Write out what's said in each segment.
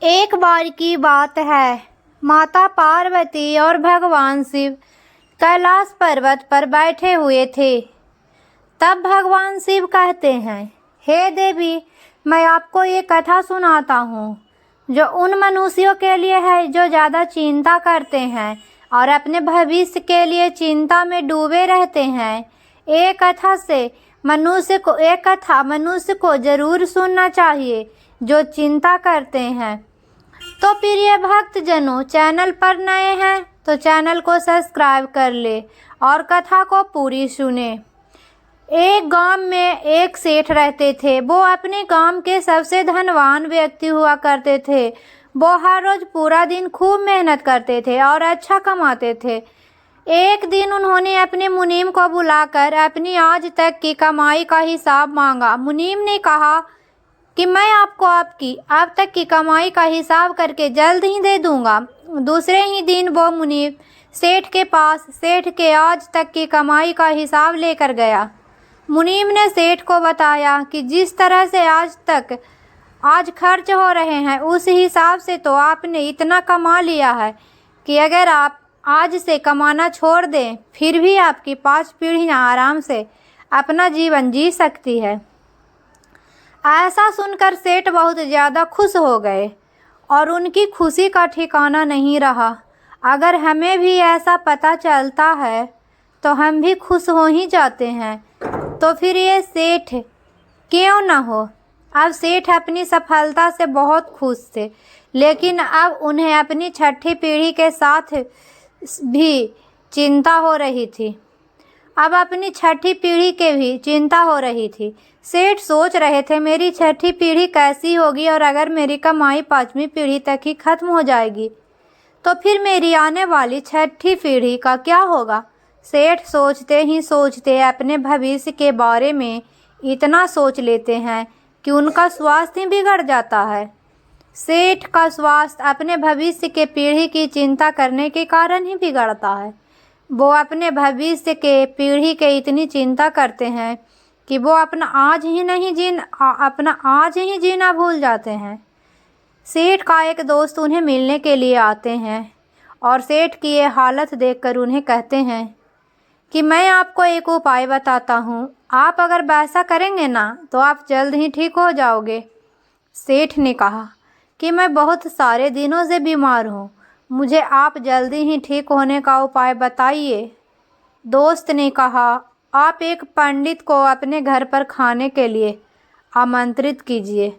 एक बार की बात है, माता पार्वती और भगवान शिव कैलाश पर्वत पर बैठे हुए थे। तब भगवान शिव कहते हैं, हे देवी, मैं आपको ये कथा सुनाता हूँ जो उन मनुष्यों के लिए है जो ज़्यादा चिंता करते हैं और अपने भविष्य के लिए चिंता में डूबे रहते हैं। एक कथा मनुष्य को जरूर सुनना चाहिए जो चिंता करते हैं। तो प्रिय भक्तजनों, चैनल पर नए हैं तो चैनल को सब्सक्राइब कर ले और कथा को पूरी सुने। एक गांव में एक सेठ रहते थे। वो अपने गांव के सबसे धनवान व्यक्ति हुआ करते थे। वो हर रोज पूरा दिन खूब मेहनत करते थे और अच्छा कमाते थे। एक दिन उन्होंने अपने मुनीम को बुलाकर अपनी आज तक की कमाई का हिसाब मांगा। मुनीम ने कहा कि मैं आपको आपकी अब तक की कमाई का हिसाब करके जल्द ही दे दूंगा। दूसरे ही दिन वो मुनीम सेठ के पास सेठ के आज तक की कमाई का हिसाब लेकर गया। मुनीम ने सेठ को बताया कि जिस तरह से आज खर्च हो रहे हैं उस हिसाब से तो आपने इतना कमा लिया है कि अगर आप आज से कमाना छोड़ दें फिर भी आपकी 5 पीढ़ियां आराम से अपना जीवन जी सकती है। ऐसा सुनकर सेठ बहुत ज़्यादा खुश हो गए और उनकी खुशी का ठिकाना नहीं रहा। अगर हमें भी ऐसा पता चलता है तो हम भी खुश हो ही जाते हैं। तो फिर ये सेठ क्यों न हो। अब सेठ अपनी सफलता से बहुत खुश थे, लेकिन अब उन्हें अपनी छठी पीढ़ी के साथ भी चिंता हो रही थी। अब अपनी छठी पीढ़ी के भी चिंता हो रही थी। सेठ सोच रहे थे, मेरी छठी पीढ़ी कैसी होगी और अगर मेरी कमाई 5वीं पीढ़ी तक ही खत्म हो जाएगी तो फिर मेरी आने वाली छठी पीढ़ी का क्या होगा। सेठ सोचते ही सोचते अपने भविष्य के बारे में इतना सोच लेते हैं कि उनका स्वास्थ्य बिगड़ जाता है। सेठ का स्वास्थ्य अपने भविष्य के पीढ़ी की चिंता करने के कारण ही बिगड़ता है। वो अपने भविष्य के पीढ़ी के इतनी चिंता करते हैं कि वो अपना आज ही जीना भूल जाते हैं। सेठ का एक दोस्त उन्हें मिलने के लिए आते हैं और सेठ की ये हालत देखकर उन्हें कहते हैं कि मैं आपको एक उपाय बताता हूँ, आप अगर वैसा करेंगे ना तो आप जल्द ही ठीक हो जाओगे। सेठ ने कहा कि मैं बहुत सारे दिनों से बीमार हूँ, मुझे आप जल्दी ही ठीक होने का उपाय बताइए। दोस्त ने कहा, आप एक पंडित को अपने घर पर खाने के लिए आमंत्रित कीजिए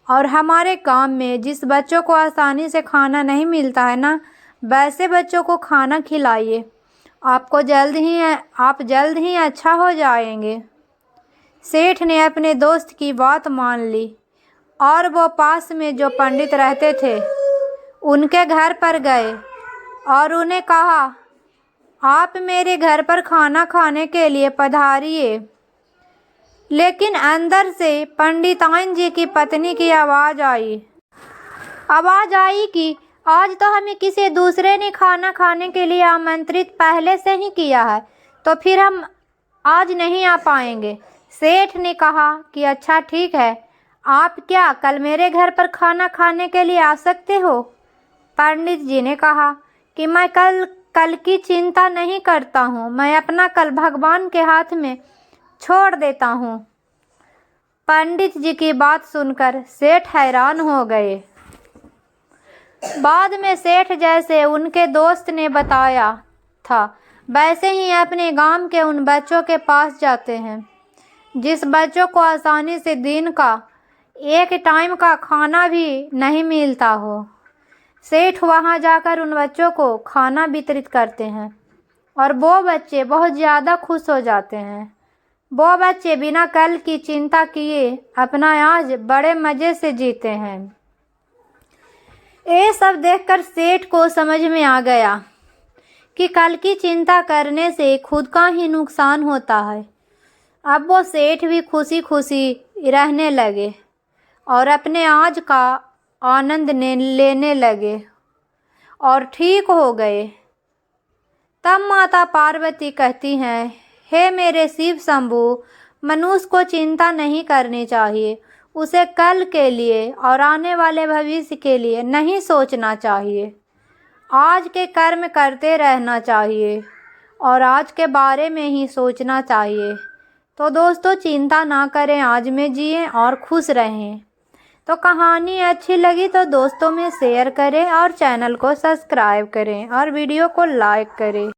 और हमारे गांव में जिस बच्चों को आसानी से खाना नहीं मिलता है ना, वैसे बच्चों को खाना खिलाइए। आप जल्द ही अच्छा हो जाएंगे। सेठ ने अपने दोस्त की बात मान ली और वो पास में जो पंडित रहते थे उनके घर पर गए और उन्हें कहा, आप मेरे घर पर खाना खाने के लिए पधारिए। लेकिन अंदर से पंडिताइन जी की पत्नी की आवाज़ आई कि आज तो हमें किसी दूसरे ने खाना खाने के लिए आमंत्रित पहले से ही किया है, तो फिर हम आज नहीं आ पाएंगे। सेठ ने कहा कि अच्छा ठीक है, आप क्या कल मेरे घर पर खाना खाने के लिए आ सकते हो। पंडित जी ने कहा कि मैं कल की चिंता नहीं करता हूँ, मैं अपना कल भगवान के हाथ में छोड़ देता हूँ। पंडित जी की बात सुनकर सेठ हैरान हो गए। बाद में सेठ जैसे उनके दोस्त ने बताया था वैसे ही अपने गांव के उन बच्चों के पास जाते हैं जिस बच्चों को आसानी से दिन का एक टाइम का खाना भी नहीं मिलता हो। सेठ वहां जाकर उन बच्चों को खाना वितरित करते हैं और वो बच्चे बहुत ज़्यादा खुश हो जाते हैं। वो बच्चे बिना कल की चिंता किए अपना आज बड़े मज़े से जीते हैं। ये सब देखकर सेठ को समझ में आ गया कि कल की चिंता करने से खुद का ही नुकसान होता है। अब वो सेठ भी खुशी खुशी रहने लगे और अपने आज का आनंद लेने लगे और ठीक हो गए। तब माता पार्वती कहती हैं, हे मेरे शिव शंभु, मनुष्य को चिंता नहीं करनी चाहिए, उसे कल के लिए और आने वाले भविष्य के लिए नहीं सोचना चाहिए। आज के कर्म करते रहना चाहिए और आज के बारे में ही सोचना चाहिए। तो दोस्तों चिंता ना करें, आज में जिएं और खुश रहें। तो कहानी अच्छी लगी तो दोस्तों में शेयर करें और चैनल को सब्सक्राइब करें और वीडियो को लाइक करें।